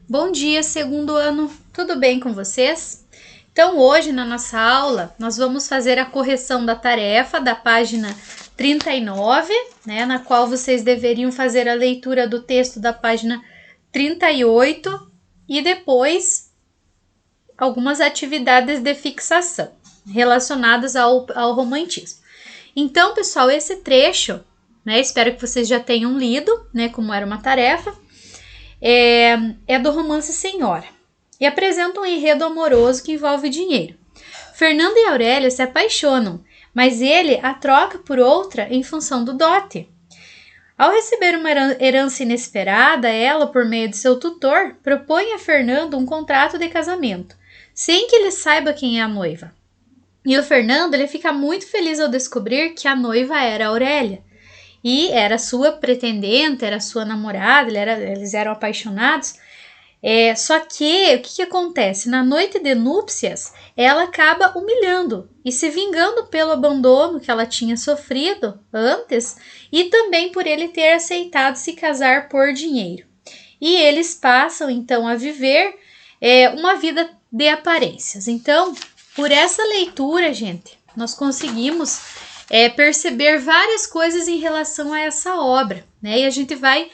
Bom dia, segundo ano, tudo bem com vocês? Então, hoje na nossa aula, nós vamos fazer a correção da tarefa da página 39, né, na qual vocês deveriam fazer a leitura do texto da página 38 e depois algumas atividades de fixação relacionadas ao romantismo. Então, pessoal, esse trecho, né, espero que vocês já tenham lido, né, como era uma tarefa, é do romance Senhora e apresenta um enredo amoroso que envolve dinheiro. Fernando e Aurélia se apaixonam, mas ele a troca por outra em função do dote. Ao receber uma herança inesperada, ela, por meio de seu tutor, propõe a Fernando um contrato de casamento, sem que ele saiba quem é a noiva. E o Fernando ele fica muito feliz ao descobrir que a noiva era a Aurélia. E era sua pretendente, era sua namorada, eles eram apaixonados. Só que, o que acontece? Na noite de núpcias, ela acaba humilhando e se vingando pelo abandono que ela tinha sofrido antes e também por ele ter aceitado se casar por dinheiro. E eles passam, então, a viver uma vida de aparências. Então, por essa leitura, gente, nós conseguimos perceber várias coisas em relação a essa obra, né? E a gente vai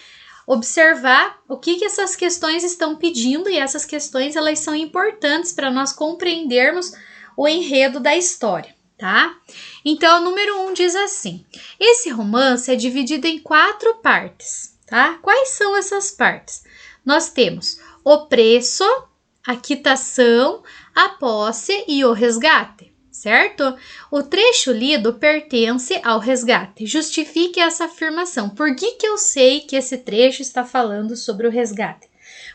observar o que essas questões estão pedindo, e essas questões elas são importantes para nós compreendermos o enredo da história, tá? Então, o número 1 diz assim: esse romance é dividido em 4 partes, tá? Quais são essas partes? Nós temos o preço, a quitação, a posse e o resgate. Certo? O trecho lido pertence ao resgate. Justifique essa afirmação. Por que eu sei que esse trecho está falando sobre o resgate?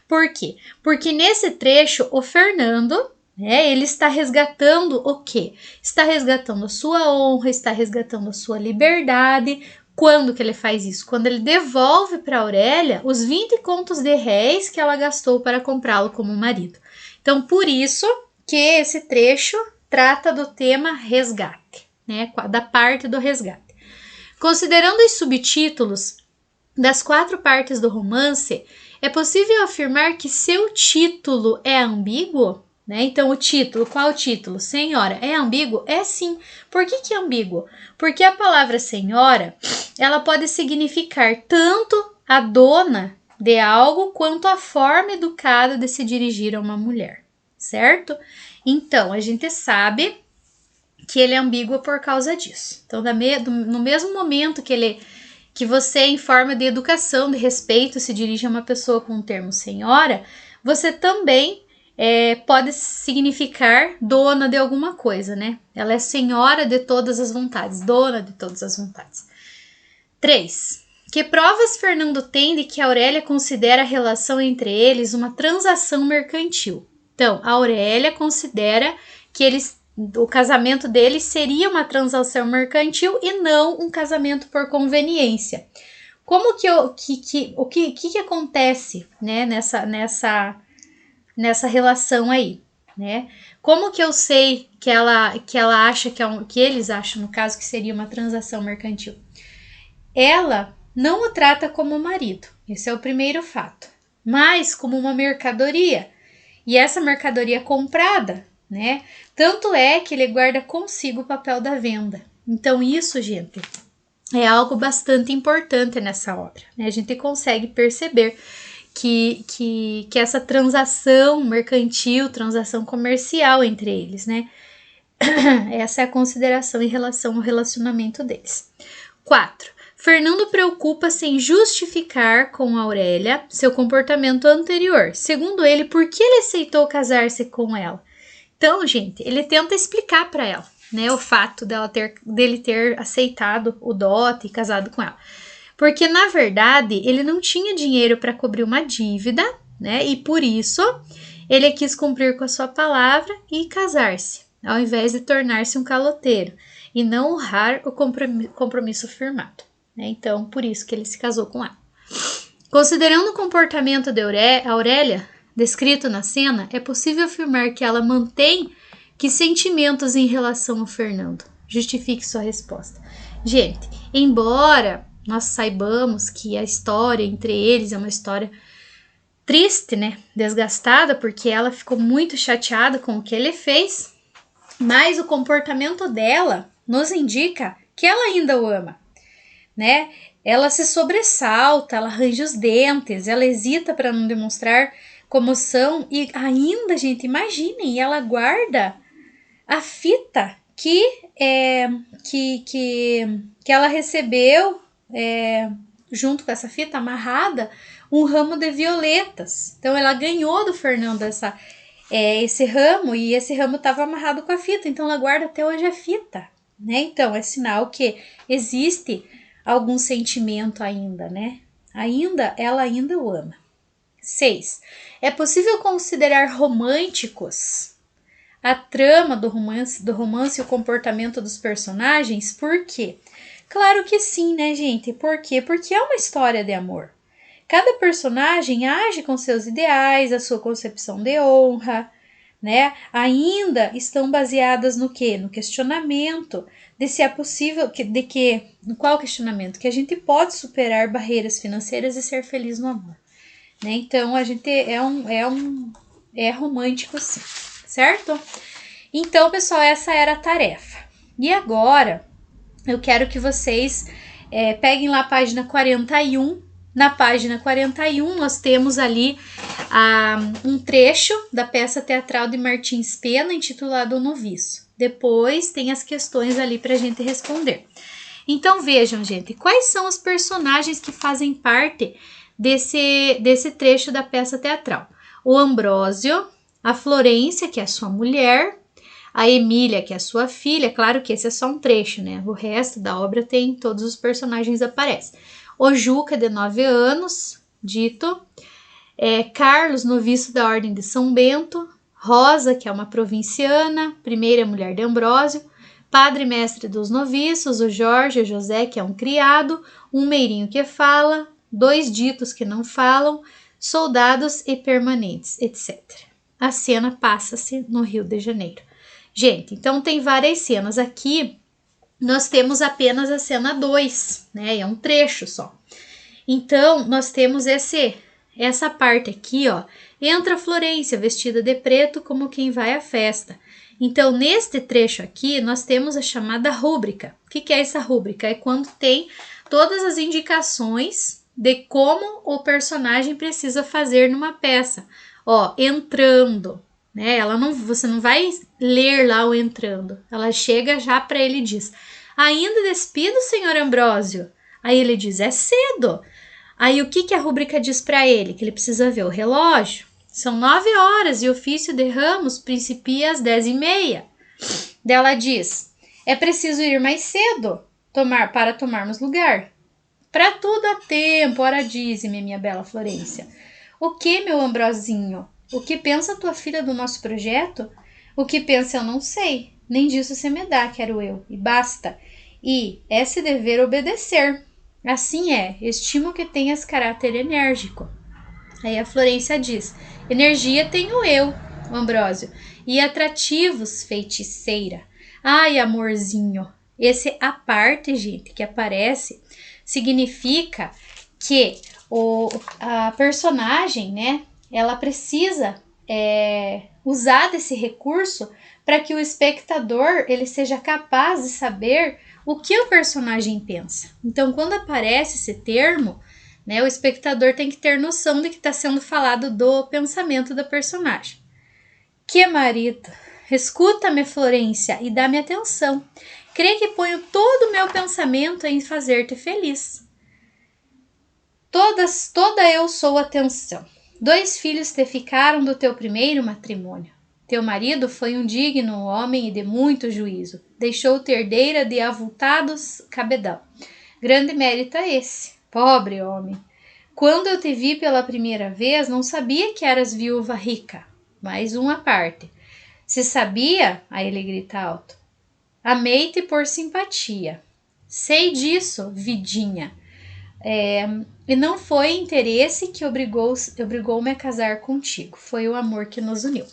Por quê? Porque nesse trecho, o Fernando, ele está resgatando o quê? Está resgatando a sua honra, está resgatando a sua liberdade. Quando que ele faz isso? Quando ele devolve para Aurélia os 20 contos de réis que ela gastou para comprá-lo como marido. Então, por isso que esse trecho trata do tema resgate, né, da parte do resgate. Considerando os subtítulos das 4 partes do romance, é possível afirmar que seu título é ambíguo? Né? Então, o título, qual o título? Senhora, é ambíguo? É sim. Por que é ambíguo? Porque a palavra senhora, ela pode significar tanto a dona de algo quanto a forma educada de se dirigir a uma mulher, certo? Então, a gente sabe que ele é ambíguo por causa disso. Então, no mesmo momento que você, em forma de educação, de respeito, se dirige a uma pessoa com o termo senhora, você também pode significar dona de alguma coisa, né? Ela é senhora de todas as vontades, dona de todas as vontades. 3. Que provas Fernando tem de que Aurélia considera a relação entre eles uma transação mercantil? Então, a Aurélia considera que o casamento deles seria uma transação mercantil e não um casamento por conveniência. Como o que acontece, né, nessa relação aí, né? Como que eu sei que ela acha que eles acham, no caso, que seria uma transação mercantil? Ela não o trata como marido, esse é o primeiro fato, mas como uma mercadoria. E essa mercadoria comprada, né? Tanto é que ele guarda consigo o papel da venda. Então, isso, gente, é algo bastante importante nessa obra, né? A gente consegue perceber que essa transação mercantil, transação comercial entre eles, né? Essa é a consideração em relação ao relacionamento deles. 4. Fernando preocupa-se em justificar com Aurélia seu comportamento anterior. Segundo ele, por que ele aceitou casar-se com ela? Então, gente, ele tenta explicar para ela, né, o fato dele ter aceitado o dote e casado com ela. Porque, na verdade, ele não tinha dinheiro para cobrir uma dívida, né, e por isso ele quis cumprir com a sua palavra e casar-se, ao invés de tornar-se um caloteiro e não honrar o compromisso firmado. Então, por isso que ele se casou com ela. Considerando o comportamento de Aurélia, descrito na cena, é possível afirmar que ela mantém que sentimentos em relação ao Fernando. Justifique sua resposta. Gente, embora nós saibamos que a história entre eles é uma história triste, né? Desgastada, porque ela ficou muito chateada com o que ele fez, mas o comportamento dela nos indica que ela ainda o ama, né? Ela se sobressalta, ela arranja os dentes, ela hesita para não demonstrar comoção e ainda, gente, imaginem, ela guarda a fita que ela recebeu junto com essa fita amarrada, um ramo de violetas. Então ela ganhou do Fernando esse ramo e esse ramo estava amarrado com a fita, então ela guarda até hoje a fita, né? Então é sinal que existe algum sentimento ainda, né? Ela ainda o ama. 6. É possível considerar românticos a trama do romance e o comportamento dos personagens? Por quê? Claro que sim, né, gente? Por quê? Porque é uma história de amor. Cada personagem age com seus ideais, a sua concepção de honra, né? Ainda estão baseadas no quê? No questionamento de se é possível, no qual questionamento? Que a gente pode superar barreiras financeiras e ser feliz no amor, né? Então a gente é romântico sim, certo? Então, pessoal, essa era a tarefa. E agora eu quero que vocês peguem lá a página 41. Na página 41, nós temos ali um trecho da peça teatral de Martins Pena, intitulado O Noviço. Depois tem as questões ali para a gente responder. Então, vejam, gente, quais são os personagens que fazem parte desse trecho da peça teatral? O Ambrósio, a Florência, que é a sua mulher, a Emília, que é a sua filha. Claro que esse é só um trecho, né? O resto da obra tem, todos os personagens aparecem. O Juca, de 9 anos, dito. Carlos, noviço da Ordem de São Bento. Rosa, que é uma provinciana, primeira mulher de Ambrósio. Padre mestre dos noviços, o Jorge, o José, que é um criado. Um meirinho que fala. 2 ditos que não falam. Soldados e permanentes, etc. A cena passa-se no Rio de Janeiro. Gente, então tem várias cenas. Aqui nós temos apenas a cena 2, né? É um trecho só. Então, nós temos essa parte aqui, ó. Entra Florência, vestida de preto, como quem vai à festa. Então, neste trecho aqui, nós temos a chamada rúbrica. O que é essa rúbrica? É quando tem todas as indicações de como o personagem precisa fazer numa peça. Ó, entrando, né? Você não vai ler lá o entrando. Ela chega já para ele e diz: ainda despido, senhor Ambrósio? Aí ele diz: é cedo. Aí o que a rúbrica diz para ele? Que ele precisa ver o relógio. São 9 horas e o ofício de ramos principia às 10h30. Daí ela diz: é preciso ir mais cedo para tomarmos lugar. Para tudo há tempo, ora dize-me, minha bela Florência. O que, meu Ambrosinho? O que pensa tua filha do nosso projeto? O que pensa eu não sei, nem disso se me dá, quero eu, e basta. E esse dever obedecer. Assim é, estimo que tenhas caráter enérgico. Aí a Florência diz: energia tenho eu, Ambrósio, e atrativos, feiticeira. Ai, amorzinho. Esse a parte, gente, que aparece, significa que a personagem, né, ela precisa usar desse recurso para que o espectador ele seja capaz de saber o que o personagem pensa. Então, quando aparece esse termo, né, o espectador tem que ter noção de que está sendo falado do pensamento da personagem. Que marido, escuta-me, Florência, e dá-me atenção. Crê que ponho todo o meu pensamento em fazer-te feliz. Toda eu sou atenção. 2 filhos te ficaram do teu primeiro matrimônio. Teu marido foi um digno homem e de muito juízo. Deixou-te herdeira de avultados cabedal. Grande mérito é esse, pobre homem. Quando eu te vi pela primeira vez, não sabia que eras viúva rica. Mais uma parte. Se sabia, aí ele grita alto, amei-te por simpatia. Sei disso, vidinha. E não foi interesse que obrigou-me a casar contigo. Foi o amor que nos uniu.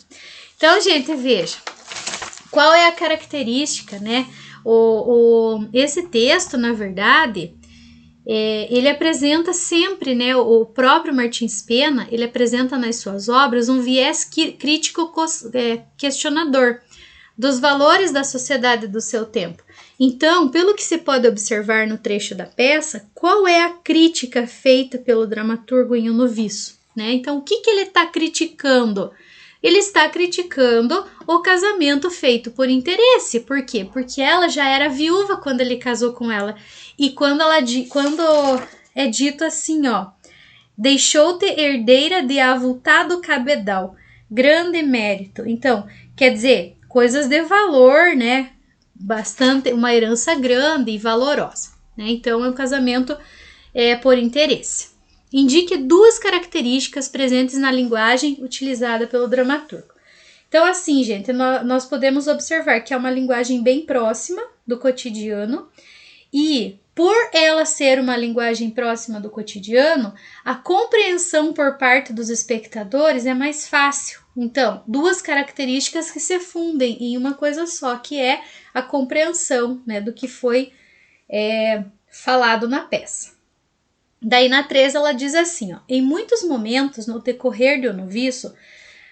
Então, gente, veja. Qual é a característica, né? Esse texto, na verdade, ele apresenta sempre, né, o próprio Martins Pena, ele apresenta nas suas obras um viés crítico questionador dos valores da sociedade do seu tempo. Então, pelo que se pode observar no trecho da peça, qual é a crítica feita pelo dramaturgo em O Noviço, né? Então, o que ele está criticando? Ele está criticando o casamento feito por interesse. Por quê? Porque ela já era viúva quando ele casou com ela. E quando é dito assim, ó, deixou-te herdeira de avultado cabedal, grande mérito. Então, quer dizer, coisas de valor, né? Bastante, uma herança grande e valorosa, né? Então, é um casamento por interesse. Indique duas características presentes na linguagem utilizada pelo dramaturgo. Então, assim, gente, nós podemos observar que é uma linguagem bem próxima do cotidiano e, por ela ser uma linguagem próxima do cotidiano, a compreensão por parte dos espectadores é mais fácil. Então, duas características que se fundem em uma coisa só, que é a compreensão, né, do que foi falado na peça. Daí na 3 ela diz assim, ó, em muitos momentos no decorrer de O Noviço,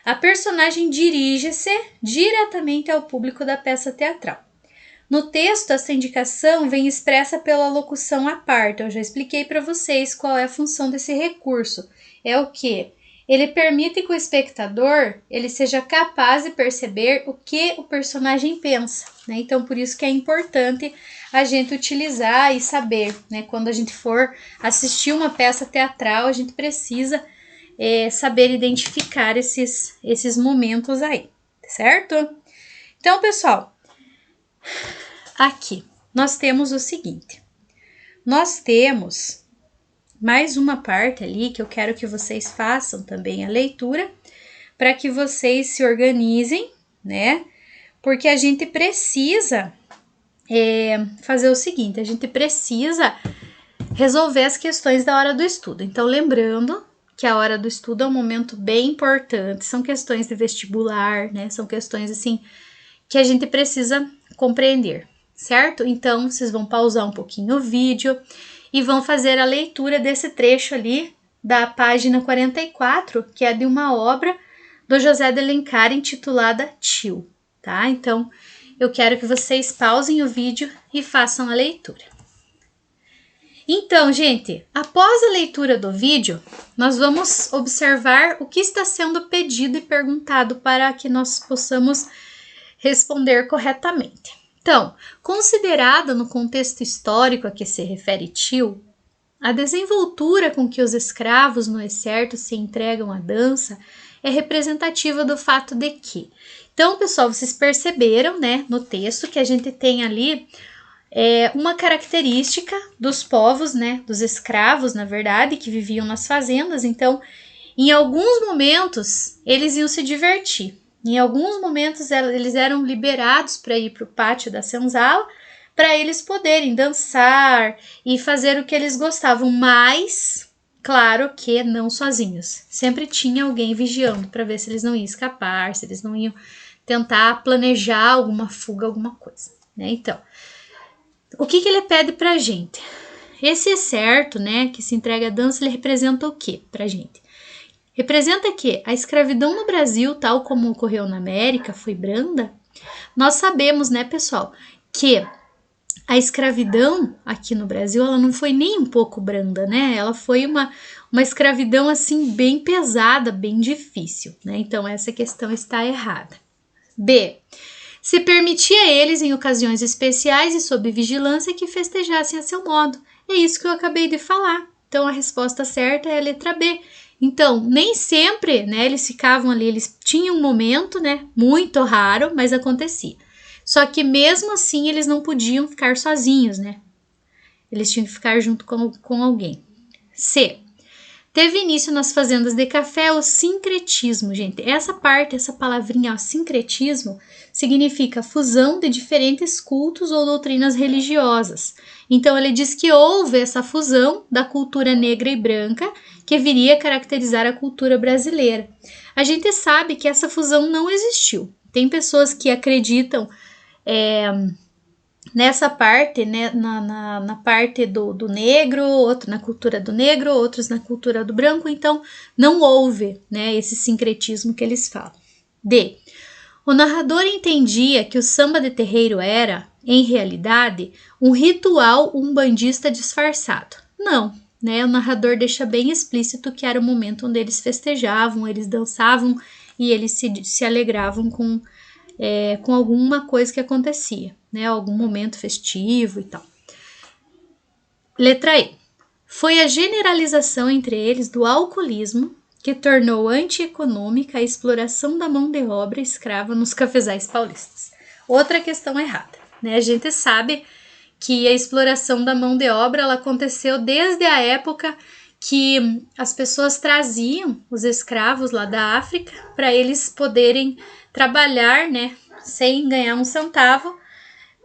a personagem dirige-se diretamente ao público da peça teatral. No texto, essa indicação vem expressa pela locução à parte. Eu já expliquei para vocês qual é a função desse recurso. É o quê? Ele permite que o espectador ele seja capaz de perceber o que o personagem pensa, né? Então, por isso que é importante a gente utilizar e saber, né? Quando a gente for assistir uma peça teatral, a gente precisa saber identificar esses momentos aí, certo? Então, pessoal, aqui nós temos o seguinte. Nós temos mais uma parte ali que eu quero que vocês façam também a leitura para que vocês se organizem, né? Porque a gente precisa fazer o seguinte, a gente precisa resolver as questões da hora do estudo. Então, lembrando que a hora do estudo é um momento bem importante, são questões de vestibular, né? São questões assim que a gente precisa compreender, certo? Então, vocês vão pausar um pouquinho o vídeo e vão fazer a leitura desse trecho ali da página 44, que é de uma obra do José de Alencar intitulada Tio, tá? Então, eu quero que vocês pausem o vídeo e façam a leitura. Então, gente, após a leitura do vídeo, nós vamos observar o que está sendo pedido e perguntado para que nós possamos responder corretamente. Então, considerada no contexto histórico a que se refere Tio, a desenvoltura com que os escravos no exército se entregam à dança é representativa do fato de que... Então, pessoal, vocês perceberam, né, no texto que a gente tem ali uma característica dos povos, né, dos escravos, na verdade, que viviam nas fazendas. Então, em alguns momentos, eles iam se divertir. Em alguns momentos, eles eram liberados para ir para o pátio da senzala, para eles poderem dançar e fazer o que eles gostavam, mas, claro que não sozinhos. Sempre tinha alguém vigiando para ver se eles não iam escapar, se eles não iam tentar planejar alguma fuga, alguma coisa, né? Então, o que ele pede para a gente? Esse certo, né, que se entrega à dança, ele representa o que para a gente? Representa que a escravidão no Brasil, tal como ocorreu na América, foi branda. Nós sabemos, né, pessoal, que a escravidão aqui no Brasil, ela não foi nem um pouco branda, né? Ela foi uma escravidão, assim, bem pesada, bem difícil, né? Então, essa questão está errada. B. Se permitia a eles, em ocasiões especiais e sob vigilância, que festejassem a seu modo. É isso que eu acabei de falar. Então, a resposta certa é a letra B. Então, nem sempre, né, eles ficavam ali, eles tinham um momento, né, muito raro, mas acontecia. Só que mesmo assim, eles não podiam ficar sozinhos, né? Eles tinham que ficar junto com alguém. C. Teve início nas fazendas de café o sincretismo, gente. Essa palavrinha, ó, sincretismo, significa fusão de diferentes cultos ou doutrinas religiosas. Então, ele diz que houve essa fusão da cultura negra e branca que viria a caracterizar a cultura brasileira. A gente sabe que essa fusão não existiu. Tem pessoas que acreditam nessa parte, né, na parte do negro, outro na cultura do negro, outros na cultura do branco, então não houve, né, esse sincretismo que eles falam. D. O narrador entendia que o samba de terreiro era, em realidade, um ritual umbandista disfarçado. Não, né, o narrador deixa bem explícito que era o momento onde eles festejavam, eles dançavam e eles se alegravam com alguma coisa que acontecia, né? Algum momento festivo e tal. Letra E. Foi a generalização entre eles do alcoolismo que tornou antieconômica a exploração da mão de obra escrava nos cafezais paulistas. Outra questão errada, né? A gente sabe que a exploração da mão de obra ela aconteceu desde a época que as pessoas traziam os escravos lá da África para eles poderem trabalhar, né, sem ganhar um centavo,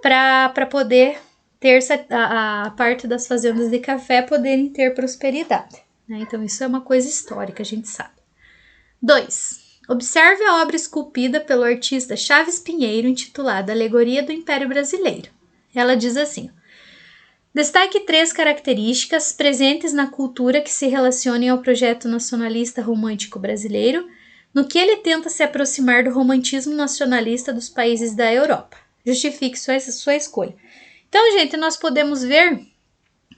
para poder ter a parte das fazendas de café poderem ter prosperidade. Né? Então, isso é uma coisa histórica, a gente sabe. 2. Observe a obra esculpida pelo artista Chaves Pinheiro, intitulada Alegoria do Império Brasileiro. Ela diz assim: destaque 3 características presentes na cultura que se relacionem ao projeto nacionalista romântico brasileiro, no que ele tenta se aproximar do romantismo nacionalista dos países da Europa. Justifique sua escolha. Então, gente, nós podemos ver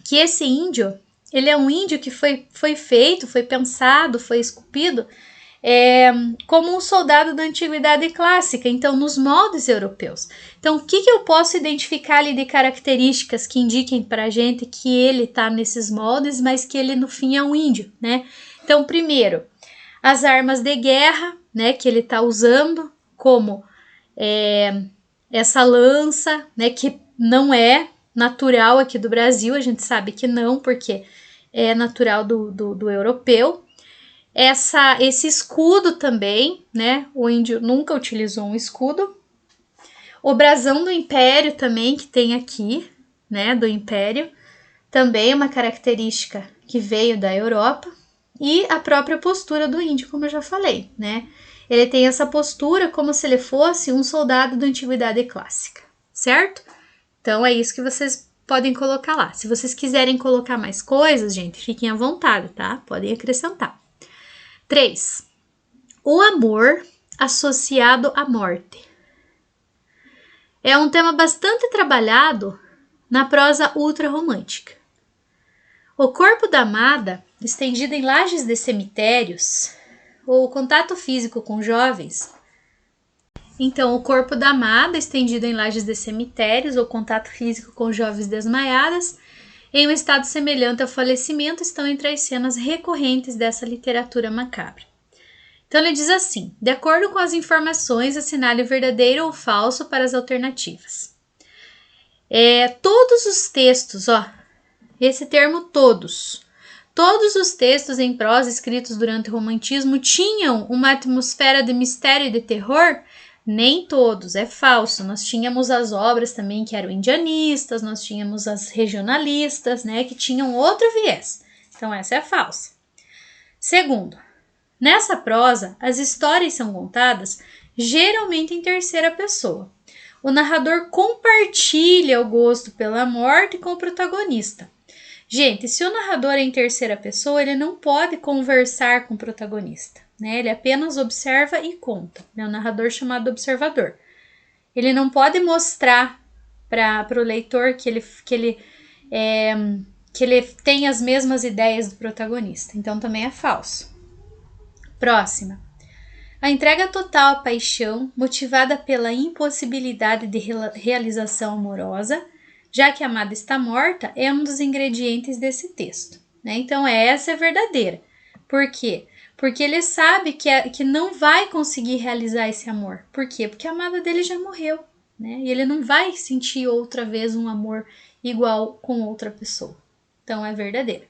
que esse índio, ele é um índio que foi feito, foi pensado, foi esculpido como um soldado da antiguidade clássica, então nos moldes europeus. Então, o que eu posso identificar ali de características que indiquem para a gente que ele está nesses moldes, mas que ele no fim é um índio, né? Então, primeiro, as armas de guerra, né, que ele está usando, como essa lança, né, que não é natural aqui do Brasil, a gente sabe que não, porque é natural do europeu. Esse escudo também, né? O índio nunca utilizou um escudo. O brasão do Império também, que tem aqui, né? Do Império, também é uma característica que veio da Europa. E a própria postura do índio, como eu já falei, né? Ele tem essa postura como se ele fosse um soldado da antiguidade clássica, certo? Então é isso que vocês podem colocar lá. Se vocês quiserem colocar mais coisas, gente, fiquem à vontade, tá? Podem acrescentar. 3. O amor associado à morte. É um tema bastante trabalhado na prosa ultrarromântica. O corpo da amada, estendido em lajes de cemitérios, ou o contato físico com jovens. Então, o corpo da amada, estendido em lajes de cemitérios, ou contato físico com jovens desmaiadas, em um estado semelhante ao falecimento, estão entre as cenas recorrentes dessa literatura macabra. Então ele diz assim: de acordo com as informações, assinale o verdadeiro ou falso para as alternativas. Todos os textos, esse termo todos os textos em prosa escritos durante o romantismo tinham uma atmosfera de mistério e de terror? Nem todos, é falso. Nós tínhamos as obras também que eram indianistas, nós tínhamos as regionalistas, né, que tinham outro viés. Então essa é falsa. Segundo, nessa prosa, as histórias são contadas geralmente em terceira pessoa. O narrador compartilha o gosto pela morte com o protagonista. Gente, se o narrador é em terceira pessoa, ele não pode conversar com o protagonista, né? Ele apenas observa e conta. É um narrador chamado observador. Ele não pode mostrar para o leitor que ele tem as mesmas ideias do protagonista. Então, também é falso. Próxima. A entrega total à paixão, motivada pela impossibilidade de realização amorosa, já que a amada está morta, é um dos ingredientes desse texto. Né? Então, essa é verdadeira. Por quê? Porque ele sabe que não vai conseguir realizar esse amor. Por quê? Porque a amada dele já morreu. Né? E ele não vai sentir outra vez um amor igual com outra pessoa. Então, é verdadeira.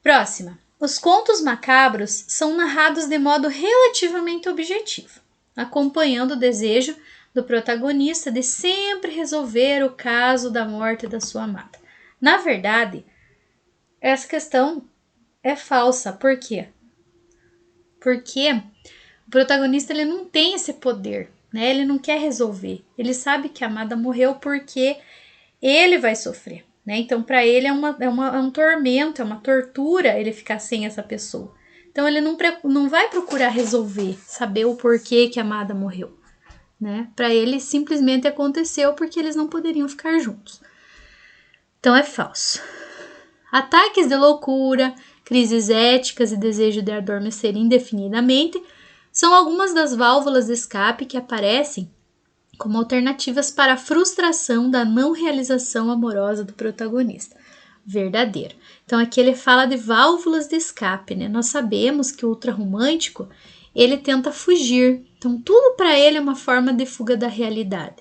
Próxima. Os contos macabros são narrados de modo relativamente objetivo, acompanhando o desejo do protagonista de sempre resolver o caso da morte da sua amada. Na verdade, essa questão é falsa. Por quê? Porque o protagonista ele não tem esse poder. né? Ele não quer resolver. Ele sabe que a amada morreu porque ele vai sofrer, né? Então, para ele é um tormento, é uma tortura ele ficar sem essa pessoa. Então, ele não vai procurar resolver, saber o porquê que a amada morreu, né? Para ele, simplesmente aconteceu porque eles não poderiam ficar juntos. Então, é falso. Ataques de loucura, crises éticas e desejo de adormecer indefinidamente são algumas das válvulas de escape que aparecem como alternativas para a frustração da não realização amorosa do protagonista. Verdadeiro. Então aqui ele fala de válvulas de escape, né? Nós sabemos que o ultrarromântico, ele tenta fugir. Então tudo para ele é uma forma de fuga da realidade,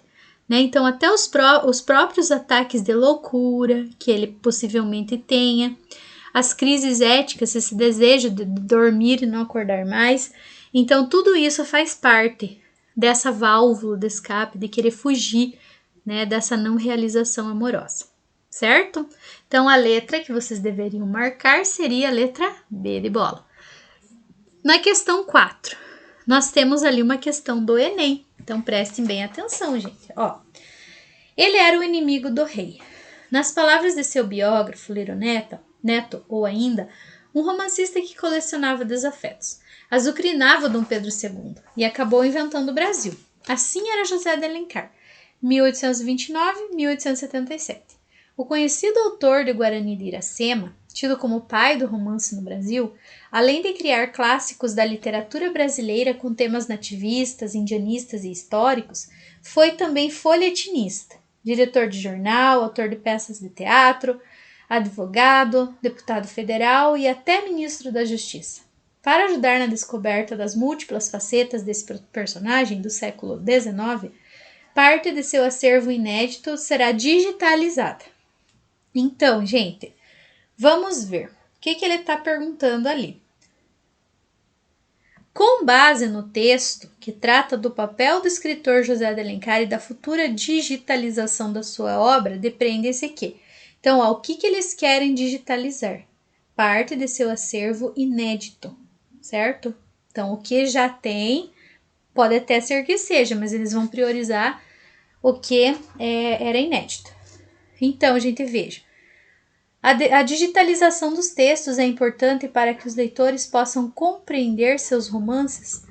né? Então até os próprios ataques de loucura que ele possivelmente tenha, as crises éticas, esse desejo de dormir e não acordar mais. Então tudo isso faz parte dessa válvula de escape, de querer fugir, né, dessa não realização amorosa, certo? Então, a letra que vocês deveriam marcar seria a letra B de bola. Na questão 4, nós temos ali uma questão do Enem, então prestem bem atenção, gente. Ó, ele era o inimigo do rei. Nas palavras de seu biógrafo, Liro Neto, ou ainda, um romancista que colecionava desafetos, azucrinava Dom Pedro II e acabou inventando o Brasil. Assim era José de Alencar, 1829-1877. O conhecido autor de Guarani de Iracema, tido como o pai do romance no Brasil, além de criar clássicos da literatura brasileira com temas nativistas, indianistas e históricos, foi também folhetinista, diretor de jornal, autor de peças de teatro, advogado, deputado federal e até ministro da Justiça. Para ajudar na descoberta das múltiplas facetas desse personagem do século XIX, parte de seu acervo inédito será digitalizada. Então, gente, vamos ver o que ele está perguntando ali. Com base no texto que trata do papel do escritor José de Alencar e da futura digitalização da sua obra, depreende-se que, então, ó, o que eles querem digitalizar? Parte de seu acervo inédito, certo? Então, o que já tem, pode até ser que seja, mas eles vão priorizar o que era inédito. Então, gente, veja. A digitalização dos textos é importante para que os leitores possam compreender seus romances.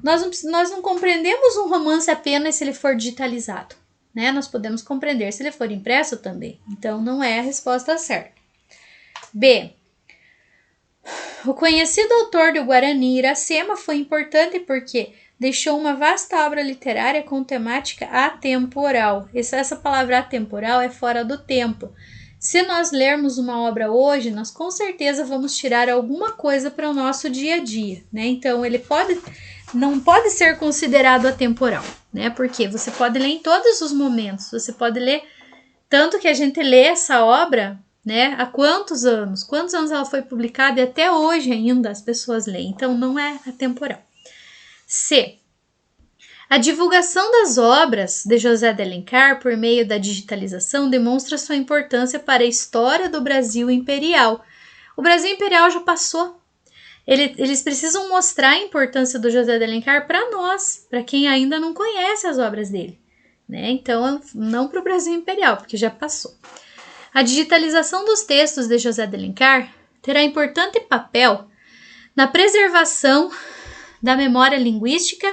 Nós não compreendemos um romance apenas se ele for digitalizado, né? Nós podemos compreender se ele for impresso também. Então, não é a resposta certa. B. O conhecido autor do Guarani Iracema foi importante porque deixou uma vasta obra literária com temática atemporal. Essa palavra atemporal é fora do tempo. Se nós lermos uma obra hoje, nós com certeza vamos tirar alguma coisa para o nosso dia a dia, né? Então, ele não pode ser considerado atemporal, né? Porque você pode ler em todos os momentos, você pode ler, tanto que a gente lê essa obra, né? Há quantos anos ela foi publicada e até hoje ainda as pessoas leem, então não é atemporal. C. A divulgação das obras de José de Alencar por meio da digitalização demonstra sua importância para a história do Brasil imperial. O Brasil imperial já passou. Eles precisam mostrar a importância do José de Alencar para nós, para quem ainda não conhece as obras dele, né? Então, não para o Brasil imperial, porque já passou. A digitalização dos textos de José de Alencar terá importante papel na preservação da memória linguística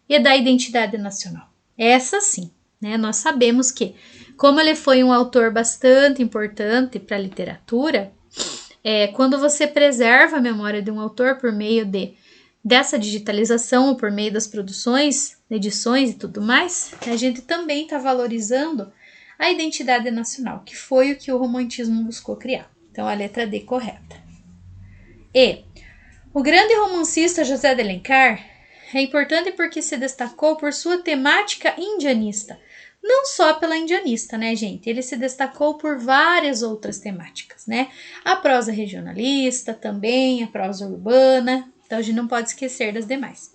e da identidade nacional. Essa sim, né? Nós sabemos que, como ele foi um autor bastante importante para a literatura, quando você preserva a memória de um autor por meio dessa digitalização ou por meio das produções, edições e tudo mais, a gente também está valorizando a identidade nacional, que foi o que o romantismo buscou criar. Então, a letra D correta. E. O grande romancista José de Alencar é importante porque se destacou por sua temática indianista. Não só pela indianista, né, gente? Ele se destacou por várias outras temáticas, né? A prosa regionalista também, a prosa urbana. Então, a gente não pode esquecer das demais.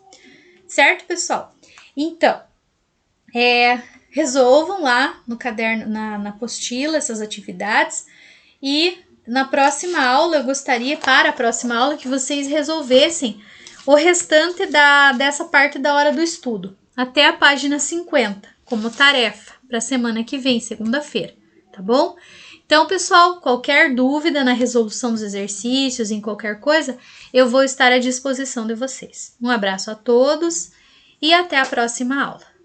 Certo, pessoal? Então, resolvam lá no caderno, na apostila, essas atividades. E na próxima aula, eu gostaria, para a próxima aula, que vocês resolvessem o restante dessa parte da hora do estudo. até a página 50, como tarefa para a semana que vem, segunda-feira, tá bom? Então, pessoal, qualquer dúvida na resolução dos exercícios, em qualquer coisa, eu vou estar à disposição de vocês. Um abraço a todos e até a próxima aula.